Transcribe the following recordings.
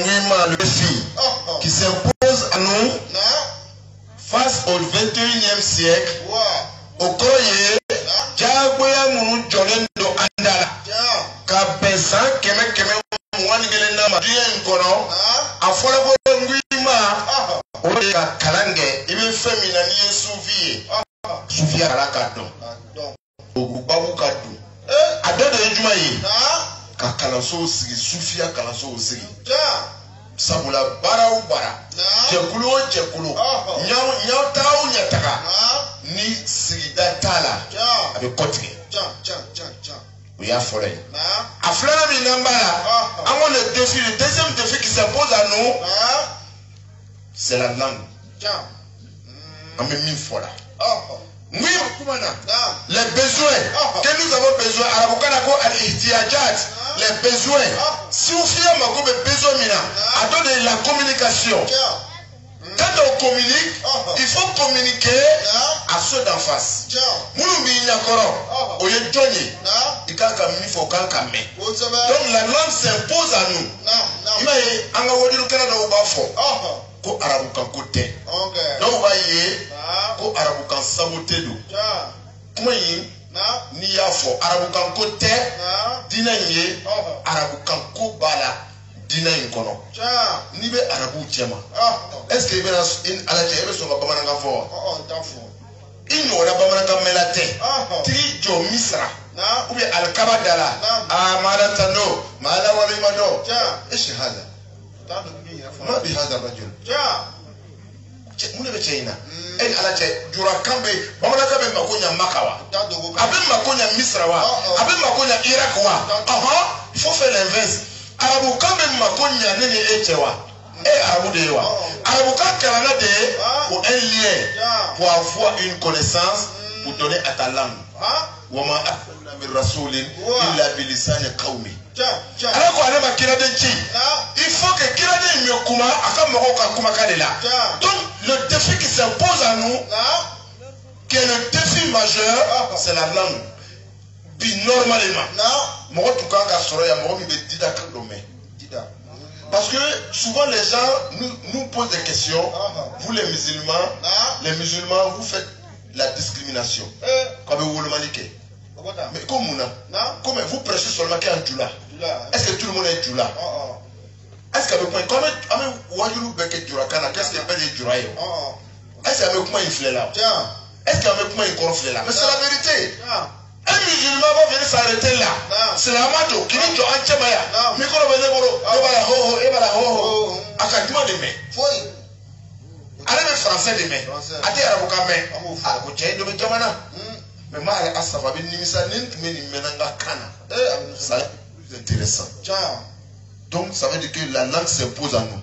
le défi qui s'impose à nous face au 21e siècle. Au Koye, Jagoya Mou Jolendo Andala, Kapesa, Keme, Mwangelena Madien Kono, Afolabo Nguima, Oya Kalange, even Feminani Soufie, Soufia Alakadon, Ogubabu Kadou, Adode Jumaye, Kakalaso Sigi, Soufia Kalaso Sigi. Sabula bara ou bara, Jekulo, Nyao Tao Nyataka, ni Sigida Tala, avec Kotre. Oui, à Forêt. À Fleur Minambala, avant le défi, le deuxième défi qui s'impose à nous, c'est la langue. On met mille fois là. Oui, les besoins que nous avons besoin, les besoins, si on fait un besoin, à la communication. Quand on communique, il faut communiquer à ceux d'en face. Donc la langue s'impose à nous. Ko arabu kan kote donc ba ye ko arabu kan sabote do kuma yi ni ya fo arabu kan kote dina ye arabu kan ko bala dina yin kono ni be arabu chema est-ce que be na in ala je be so ba bamana kan fo in wala bamana kan melate tri jo misra ou bien al kabadala amala tano mala wala imado ايش هذا ما بهذا الرجل mune China en ala che jura kambe bamana kambe makonya makawa abe makonya misra wa abe makonya iraq wa il faut faire l'inverse arabu kambe makonya nene echewa arabu de wa arabu kakala de pour un lien pour avoir une connaissance pour donner à ta langue wa ma arsalna min rasulin illa bi lisan qaumi. Il faut que donc le défi qui s'impose à nous, qui est le défi majeur, c'est la langue. Normalement. Parce que souvent les gens nous posent des questions. Vous les musulmans, vous faites la discrimination. Comme vous le maniquez. Mais comme vous prêchez seulement qu'un Djoula. Est-ce que tout le monde est Djoula? Est-ce qu'avec moi, comme Wajulu Beke Djoula, qu'est-ce qu'il appelle Djoula? Est-ce qu'avec moi il flait là? Est-ce qu'avec moi il conflait là? Mais c'est la vérité. Un musulman va venir s'arrêter là. C'est la mato qui dit en Tchemaya. Mais quand on va dire, Ebala ho, Akadima de mai. Allez, le français de mai. Ate Arabuka mai. Ah, vous avez de Jamana. Mais moi, ça va venir, ça c'est intéressant. Donc, ça veut dire que la langue s'impose à nous.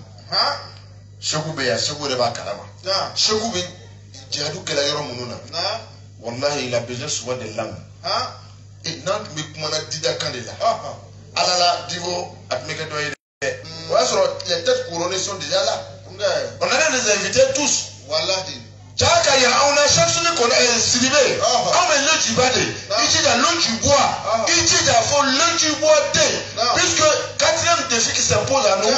Il a besoin souvent de langue. Et Nantes, mais comment on a dit d'accord là? Alala, Divo, Atmekedoye. Les têtes couronnées sont déjà là. On a les invités tous. Voilà. Chaka ya on a chaque chose qu'on a estimé. On met le tibade. Ici il y a le tubois. Ici il y a faut le tubois puisque quatrième défi qui s'impose à nous,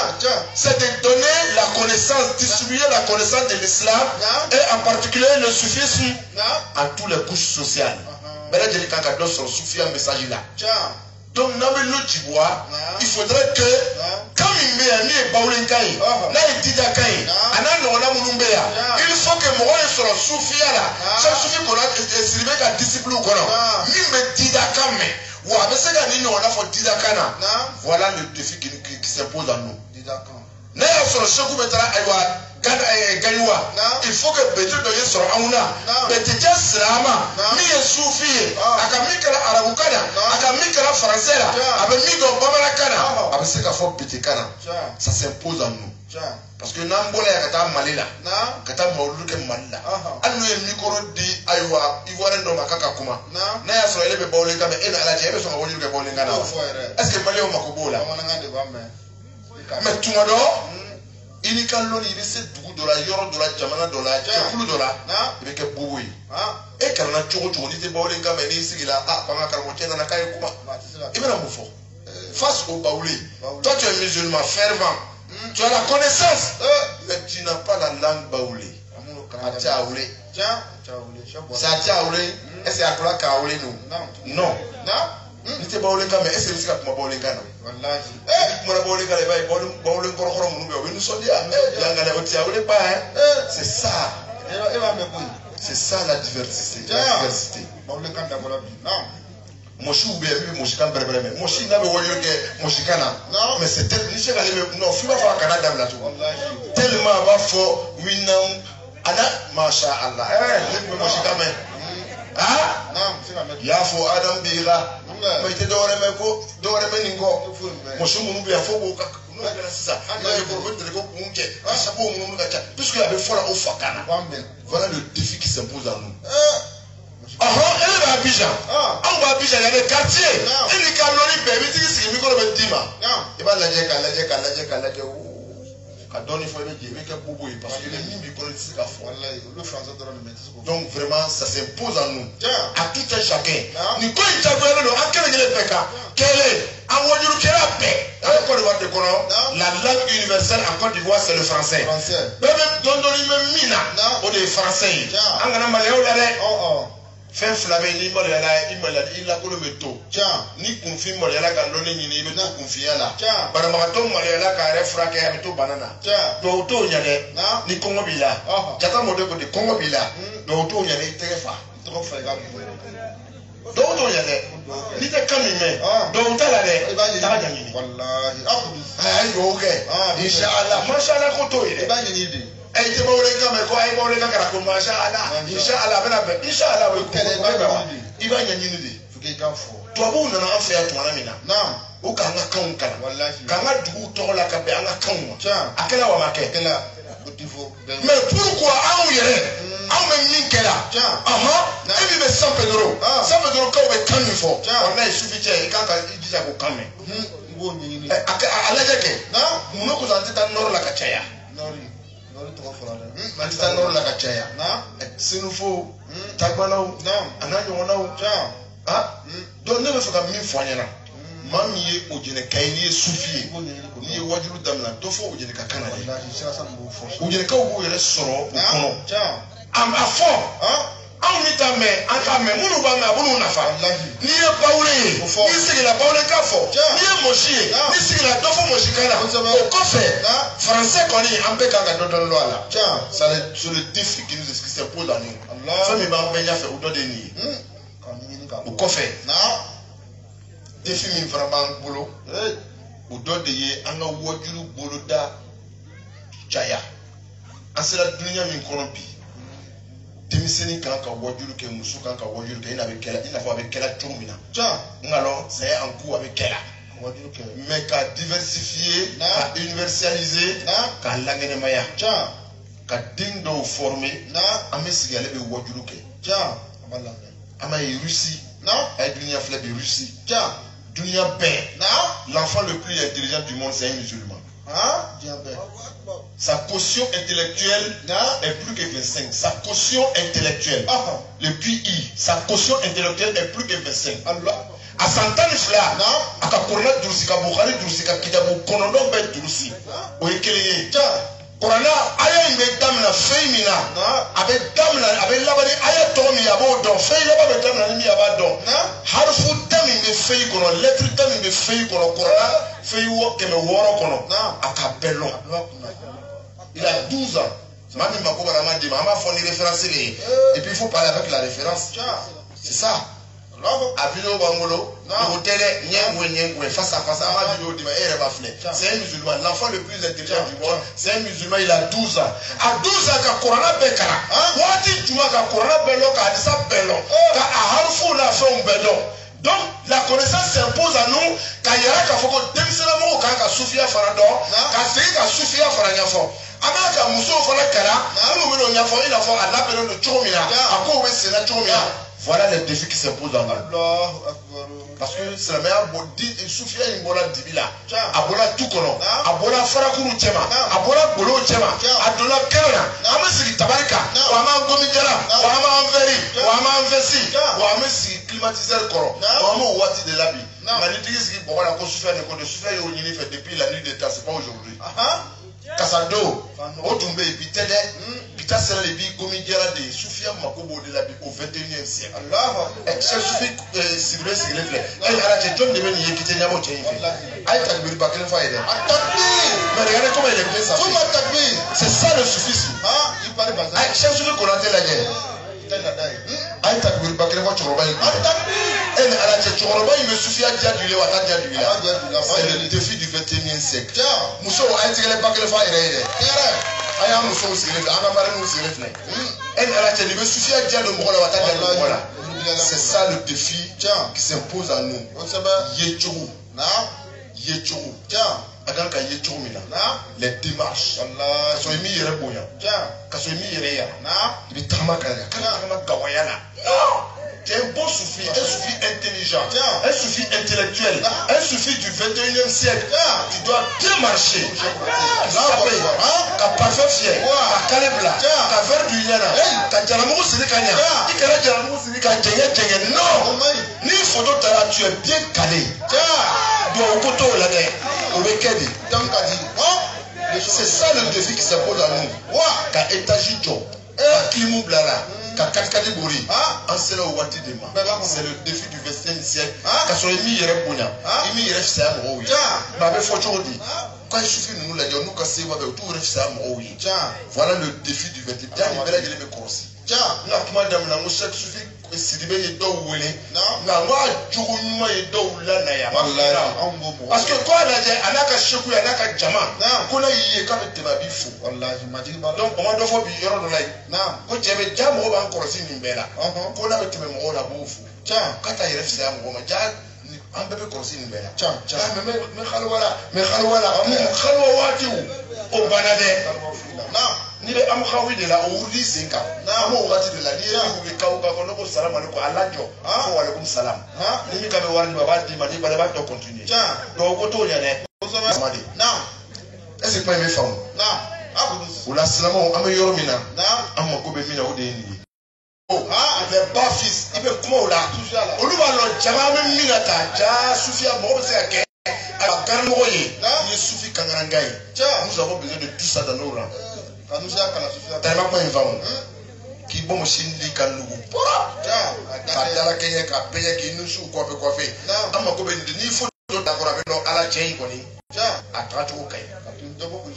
c'est de donner la connaissance, distribuer la connaissance de l'islam et en particulier le soufisme à toutes les couches sociales. Mais là je dis quand on sur soufia message là. Donc, il faudrait que, comme il met un baoulenkai, là il dit d'akai, il faut que moi je sois soufia là, chaque soufi qu'on a estimé qu'à disciple ou qu'on a, il dit d'akame, ou avec ce qu'on a fait dit d'akana. Voilà le défi qui s'impose à nous. Il faut que Bétou de Yesro Aouna, Bétéja Slama, Mie Soufi, Akamikala Arabukana, Akamikala Français, avec Migo Bamalakana, avec ce qu'il faut Bétékana. Ça s'impose à nous. Parce que Nambola Kata Malila, Kata Mauluke Malila. Anu Mikoro di Aywa, Ivoire no Makaka Kuma. Naya so elebe Baulinga, et à la Jebe son Voluke Baulingana. Est-ce que Maléo Makobola? Mais tout le monde. Il quand l'on il essaie de la yoro de la jamana de la chakulu de la il que boui et quand on a choco choco dit baoulé comme il ici là ah pendant qu'on tient dans la caille comment il va nous faut face au baoulé toi tu es musulman fervent Tu as la connaissance, mais tu n'as pas la langue baoulée. C'est à Tiaoulé. Est-ce que c'est à toi Kaoulé nous? Non. N'était pas Olenga, mais est-ce que c'est à toi Olenga? C'est ça. C'est ça la diversité. Moshi ou bien Moshi kan berbere mais Moshi n'a pas voulu que Moshi kana mais c'est tel ni chega le non fiba fa kana dam la tout tellement ba fo winam ana masha Allah le Moshi kana ah ya fo adam bira mais te dore me ko dore me ningo Moshi munu bi fo ko no kana sisa mais pour vous de ko kunke ça pour munu ka cha puisque il avait fora au fakana voilà le défi qui s'impose à nous. Elle va à Abidjan. On va à Abidjan, il y a des quartiers. Il y a des calories, mais il y a des micro de Dima. Il va la dire, parce que les mines politiques à fond. Donc vraiment, ça s'impose à nous. À tout un chacun. Nous la langue universelle en Côte d'Ivoire, c'est le français. Fin flavé ni mo la il la ko le meto ni confirme mo la ka lone ni be to confia la bara ma to mo la ka refra ka ya to banana do to nya de ni kongo bila jata mo de ko de kongo bila do to nya de tefa to fa ga do to nya de ni te kan me do ta la de ta ga ni wallahi ay yo ke inshallah mashallah ko to ire ba ni de ay te mawlenga me ko ay mawlenga kara ko masha Allah inshallah bana be inshallah we ko iba nyanyini de fuke ka fo to abu na na afia to na mina naam o ka nga kan kan wallahi ka nga du to la ka be nga kan akela wa make kela mais pourquoi aou yere aou me min kela et bi be 100 pedro ko be kan mi fo wallahi suffit e ka ka ijija ko kan me ngo nyini alaje ke na muno ko zanti tan nor la ka chaya Matita noro la kachaya. Sinufo, tagbanaw, ananyongonaw. Donc ne me fera mi foanyana. Mami ye ojene kaini ye sufi. Ni ye wajuru damna. Dofo ojene kakana. Ojene ka ugo yele soro ukono. Am afo. Aw ni ta me aka me munu ba me abunu nafa ni e paule ni sigi la paule ka fo ni e moshi ni sigi la dofo moshi kana o kofe français koni ambe kanga dodon lo ala ça sur le défi qui nous est pour la nuit ça me ba benya fe o dode ni o kofe na défi mi vraiment bolo o dode ye anga wojuru bolo da chaya asela dunya mi kono bi Demiseni kan ka wajuru ke musu kan ka wajuru ke ina be kela ina fo be kela chomina ngalo c'est en coup avec kela wajuru ke mais ka diversifier ka universaliser ka langene maya ka dindo former amesigale be wajuru ke ama e Russie ay dunia flebe Russie dunia be l'enfant le plus intelligent du monde c'est un musulman. Sa quotient intellectuelle est plus que 25. Sa quotient intellectuelle, le QI, sa quotient intellectuelle est plus que 25. A Santani Fla, a Kakorna Dursika Bukhari Dursika Kitabu Konodon Ben Dursi. Oekele, Korana, Aya Imedamna Femina, avec Damna, avec Labani Aya Tomi Abodon, Fey Laba Damna Nimi Abadon, Harfu Dami me Fey Kono, lettre Dami me Fey Kono, Korana, Fey Wok me Woro Kono, a Capello. Il a 12 ans. Mami Makoba m'a dit, maman fournit référence et puis il faut parler avec la référence. C'est ça. A vidéo Bangolo, l'hôtel Nyengwe, face à face, ma vidéo dit, c'est un musulman, l'enfant le plus intelligent du monde, c'est un musulman, il a 12 ans. À 12 ans, quand Corona Bekara, Wadi Djoua, quand Corona Bello, quand Adissa Bello, quand Aharfou l'a fait un Bello. Donc, la connaissance s'impose à nous, quand il y a un Foko, Demselamo, quand Soufia Farado, quand c'est Soufia Faranyafo. Amaka Mousso Falakara, nous il a fait un appel de Chomina, à quoi c'est la Chomina. Voilà les défis qui s'imposent en nous. Parce que c'est la meilleure body, il suffit d'une bola dibila. Abola Tukono, Abola Farakuru Chema, Abola Bolo Chema, Adola Kana, Amesi Tabarika, Wama Gomidela, Wama Enveri, Wama Envesi, Wama si climatiseur Koro, Wama Wati de l'Abi. depuis la nuit des temps, c'est pas aujourd'hui. Kasado, Otumbe, Pitede, Pita Selebi, Gomidiala de Soufia Makobo de la au 21e siècle. Allah, Soufie, Sigré, Sigré, elle a été John de Beni qui était Yamo Tchéifé. Aïe, Takbir, Bakel Faïda. Mais regardez comment il est bien ça. C'est ça le soufisme. Il parle pas ça. Aïe, Soufie, qu'on a la guerre. Aïe, Takbir, Bakel Faïda. Elle a été Tchoroba, il me suffit à dire du Léwa, c'est le défi du 21e siècle. Mousso a été le Bakel Faïda. Elle a été le suffit à dire de Moula, c'est ça le défi qui s'impose à nous. Yéchou. Yéchou. Adanka Yéchou Mina. Les démarches. Quand on est mis quand on est mis il est tu es un bon soufi, un soufi intelligent, un soufi intellectuel, un soufi du 21e siècle. Tu dois bien marcher. Ka parfait fier, ka kalebla, ka verre du yana, ka jalamugu sirikanya, ikara jalamugu sirika jenge. Non, ni photo tara, tu es bien calé. Donc au koto la guerre, au bekedi. C'est ça le défi qui s'impose à nous. Ka étage job, ka klimou blala. C'est le défi du 20e siècle. Quand il suffit de nous la dire, nous casser, voilà le défi du 20e siècle. Parce que quoi on a dit, anaka sheku anaka jama, kona yé quand tu m'as dit fou. Donc on doit faire bien dans la. Quand tu avais jama on va encore si nimbela. Kona tu me m'en a beau fou. Quand tu as eu ça on va dire un bébé corsi nimbela. Mais khalwala, khalwa wati ou au banade. Ni le amkhawi de la oudi zinga. Amo wati de la dia ou le kauka kono salam alaikum alajo. Wa alaikum salam. Ni mi kabe wani baba di mani baba ba continuer. Donc koto nyane. Est-ce que pas mes femmes? Ou la salamo ameyor mina. Amako be mina odeni. Les bas fils, il peut comment là? Oluba lo jama me mina ta ja sufia mo be se ke. A garmoye. Ni sufi kangarangai. Nous avons besoin de tout ça dans nos rangs. Tellement pas une femme qui bon machine dit qu'à nous pour la Kenya qui a payé qui nous sous quoi fait à ma copine de ni faut d'accord avec nous à la Jane Koni à traiter au Kenya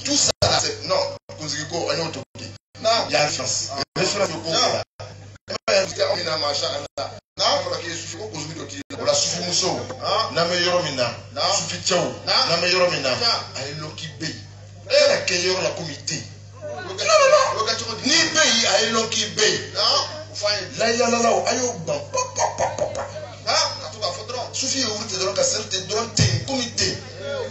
tout ça c'est non Kuziko on est autour il y a une France référence au Congo on a marché là na pour que suffit au Kuziko on la suffit muso na meilleur mina suffit tchao na meilleur mina allez loki bay et la Kenya la comité ni pays a eu l'homme qui paye. Là, il y a là, ayo ban. Suffit où tu dois casser tes doigts, tes comités.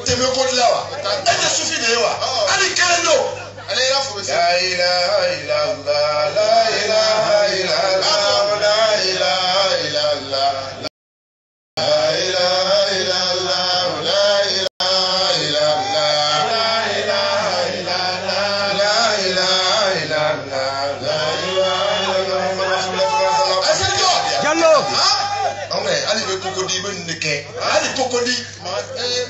Tes me côté là. Elle te suffit de là. Allez, quel eau? Allez, là, faut la ilaha illallah, la ilaha illallah, la ilaha illallah. Ali kokodi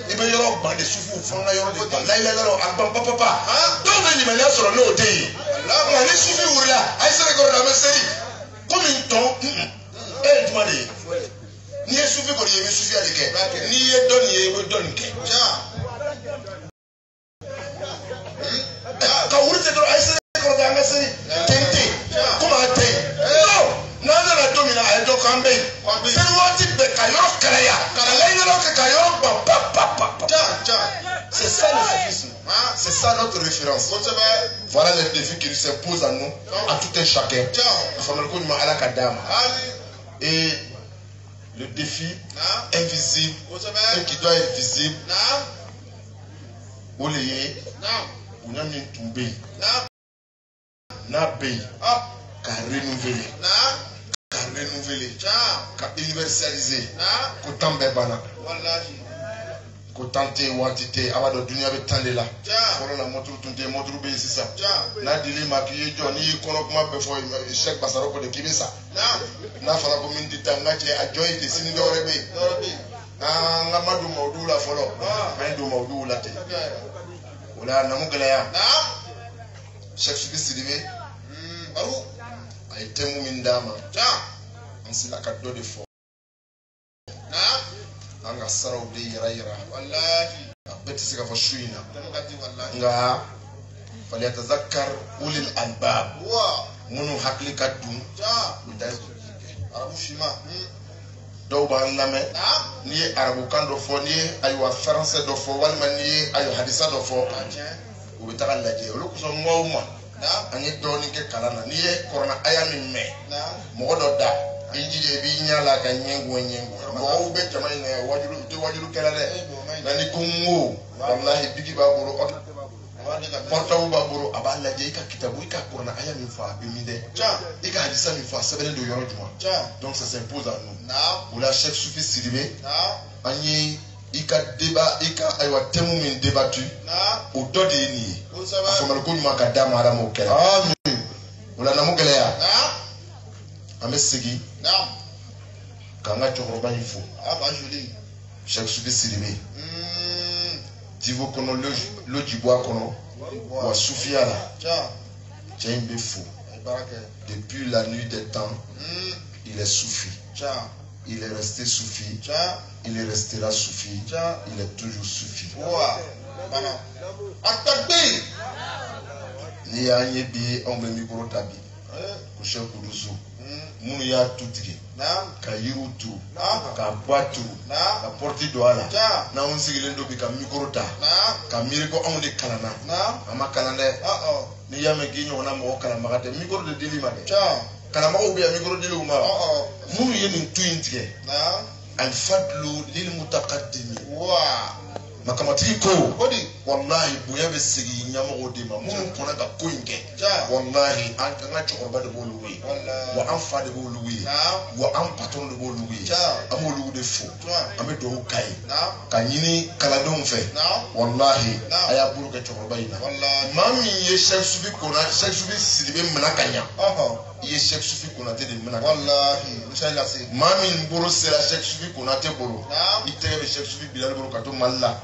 ibe yoro ba de sufu fanga yoro de ba laila lalo agba papa donc ni mena soro no dey Allah ni sufi wurila ay sere ko da meseri comme une ton demandé ni sufi ko yemi sufi alike ni ye don ke ka wurite do ay sere ko da meseri tente kuma tay no na domina ay do kambe c'est wati be kayo karaya c'est ça le soufisme. C'est ça notre référence. Voilà les défis qui s'imposent à nous, à tout un chacun. Et le défi invisible, et qui doit être visible, où les où n'a ni tombé, n'a payé, qu'à renouveler, qu'à universaliser, qu'au temps bébana. Tenter ou entité avant de donner avec tant de là. Pour la montre tout est montre bien c'est ça. Na dili maquillé Johnny kono kuma be fo chèque basaro ko de kibe ça. Na fala ko min dit tanga je a joy de sini do rebe. Ngamadu maudu la folo. Maidu maudu la te. Ola namugelaya. Cheikh Soufi Sidibé. Baru. A été mumindama. Ansi la kaddo de fo. Anga sarau de yira. Wallahi. Beti sika fo shuina. Nga فليتذكر أولي الألباب منو حقلي كدوم arabu shima do ba lame ni arabu kan do fo ni aywa français do fo wal man ni ayo hadisa do fo o be tagal laje o ko so ngoma ani do ni ke kalana ni corona aya min me mo do da injije bi nyala ka nyengu mo be jamay ne wajulu kala de nani kungo wallahi bigi ba buru portawu baburo aballa je ka kitabu ka corona aya min fa be mi de ika hadisa min fa sebele do yoro juma donc ça s'impose à nous ou la Cheikh Soufi Sidibé ani ika débat ika aywa temu min débattu au do de ni afomal ko nyuma ka dama ara mo kala amin wala na mo gele ya amesigi kanga chokoro ni fo aba joli Cheikh Soufi Sidibé Divo kono lo jiboa kono wa soufia là Djembe fou depuis la nuit des temps il est soufi il est resté soufi il est resté là soufi il est toujours soufi ni ya nyebi on be micro tabi ko Cheikh Kudusu munu ya tutike ka yirutu ka boatu ka porti doala na on sigile ndo bi ka mikrota ka miriko on de kalana ama kalande ni ya me ginyo na mo kala magate mikro de dilima de kala ma obi ya mikro dilu ma munu yeni tuintike al fadlu lil mutaqaddimi makamati ko wallahi buya be sigi nyamo de ma mun kona ga koinke wallahi an kan chorba de boluwi wa an fa de boluwi wa an patron de boluwi amolu de fo ame do kai kanyini kala don fe wallahi aya buru ke chorba ina mami ye Cheikh Soufi kona Cheikh Soufi Sidibé manakanya ye Cheikh Soufi kona te de manakanya wallahi inshallah se mami buru sera Cheikh Soufi kona te buru itege be Cheikh Soufi bilal buru kato malla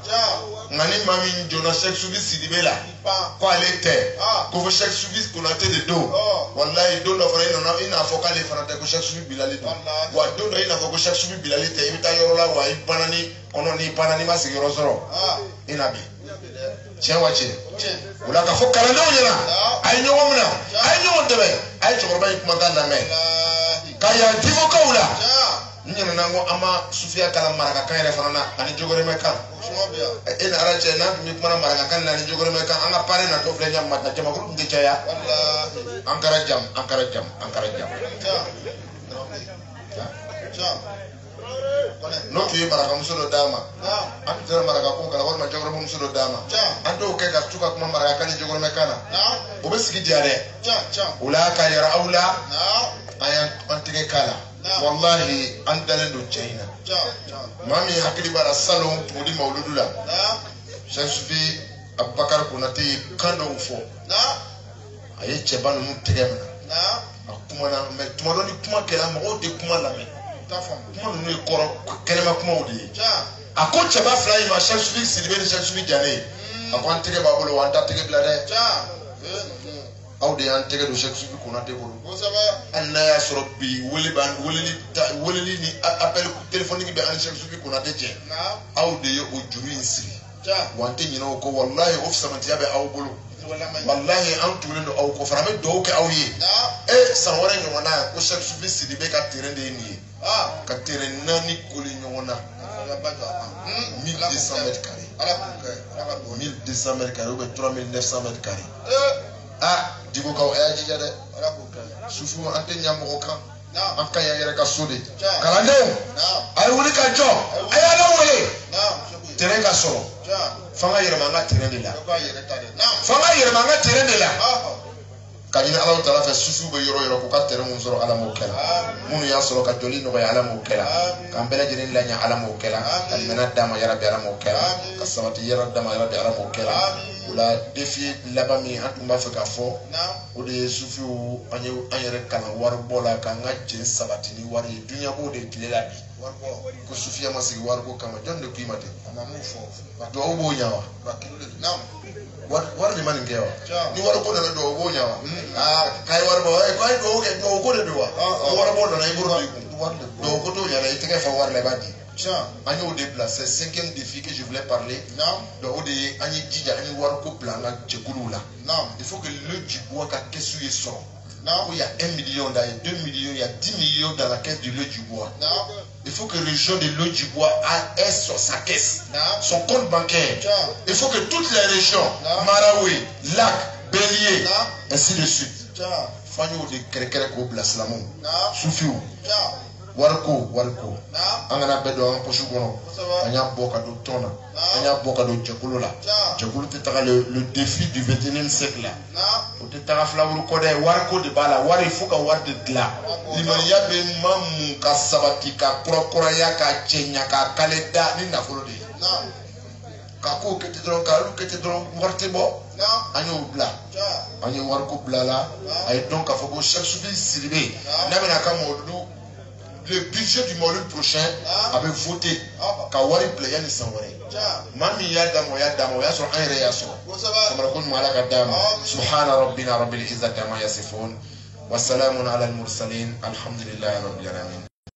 ngani mami njona Cheikh Soufi Sidibé la ko alete ko fo Cheikh Soufi Konaté de do wallahi do no fara ina fo kale fara te ko Cheikh Soufi Bilali do wa do no ina fo ko Cheikh Soufi Bilali te ibita yoro la wa ipanani ono ni panani ma sigiro soro ina bi chewa che ula ka fo kala no nyana ay nyo wamna ay nyo debe ay chokoroba ikuma ganda me kaya divo kaula nyina nango ama Soufia kala maraka kan referana ani jogore meka ina arache na mi kuma maraka kan na ni jogore meka anga pare na to flenya matna jama ko ngi chaya wallahi ankara jam no ki maraka musulo dama antara maraka ko kala wal ma jogore musulo dama ando ke ga tuka kuma maraka kan jogore meka na obesigi diare ula ka yara aula ayan antike kala wallahi andale do China mami hakili bara salon mudi mauludula Cheikh Soufi Abubakar Konaté kando ufo aye chebanu mutegemna akuma na me tumaloni kuma kela mo de kuma la me kuma no koro kelema kuma odi ako cheba fly ma Cheikh Soufi Sidibé Cheikh Soufi Diané akon tege babolo wanda tege blade awde an tege do Cheikh Soufi Konaté bolo anna ya sorobi woli ni appel téléphonique be an Cheikh Soufi Konaté je awde yo o juri insiri wante nyina ko wallahi of samanti yabe aw bolo wallahi an tulendo aw ko farame do ke aw yi sanwara nyona ko Cheikh Soufi Sidibé ka terende ni ka terende nani kuli nyona 1200 mètres carrés 1200 mètres carrés ou 3900 mètres carrés digo kaw ayaji jade Soufi mo ante nyambo kan aka ya yere ka sode kala ndew ay wuli ka jo aya la wole tere ka soro fanga yere manga tere de la fanga yere manga tere de la kanyina Allah taala fa Soufi be yoro ko ka tere mun soro ala mo kala munu ya soro ka joli no ya ala mo kala kan bele jeni la nya ala mo kala al manada ma yara be ala mo kala kasawati yara dama yara be ala mo kala wala défi labami antum ba fa ka fo o de sufi o anye anyere kana war bola ka ngaje sabatini war yi dunya bo de kilela bi war bo ko sufi ya masigi war ko kama jonde ko imate ama mu fo do o bo nyawa nam war ni man ngewa ni war ko na do o bo nyawa kai war bo e kai do ko de do war bo na iburo do ko to nyara iteke fa war le badi Ani au déplacé, 5e défi que je voulais parler. Donc, Ani Dija, Ani Warko Plana, Tchekouloula. Il faut que le Djiboua, qu'est-ce qu'il sort. Il y a 1 million, il y a 2 millions, il y a 10 millions dans la caisse du Le Djiboua. Il faut que le région de Le Djiboua ait sur sa caisse, son compte bancaire. Il faut que toutes les régions, Marawi, Lac, Bélier, ainsi de suite. Fanyo de Kerekereko Blaslamon. Soufiou. Warko angana bedo an pochu kono anya boka do tona anya boka do Tchekouloula Tchekouloula te taka le défi du 21e siècle là o te taka flawuru kode warko de bala war il faut ka war de gla limaniya be mamu ka sabati ka kura ya ka chenya ka kaleda ni nafolo de ka ko kete dron ka lu kete dron warte bo anyo bla anyo warko bla la ay donc ka foko chaque soubi siribe na bena ka modu. Le budget du mois prochain avait voté Kawari Playan et Sanwari. Mami Yadamo Yadamo Yason Ayreyason. Samarakun Malakadam. Subhana Rabbina Rabbil Izzati Amma Yasifun. Wassalamun ala al-Mursalin. Alhamdulillah Rabbil Alamin.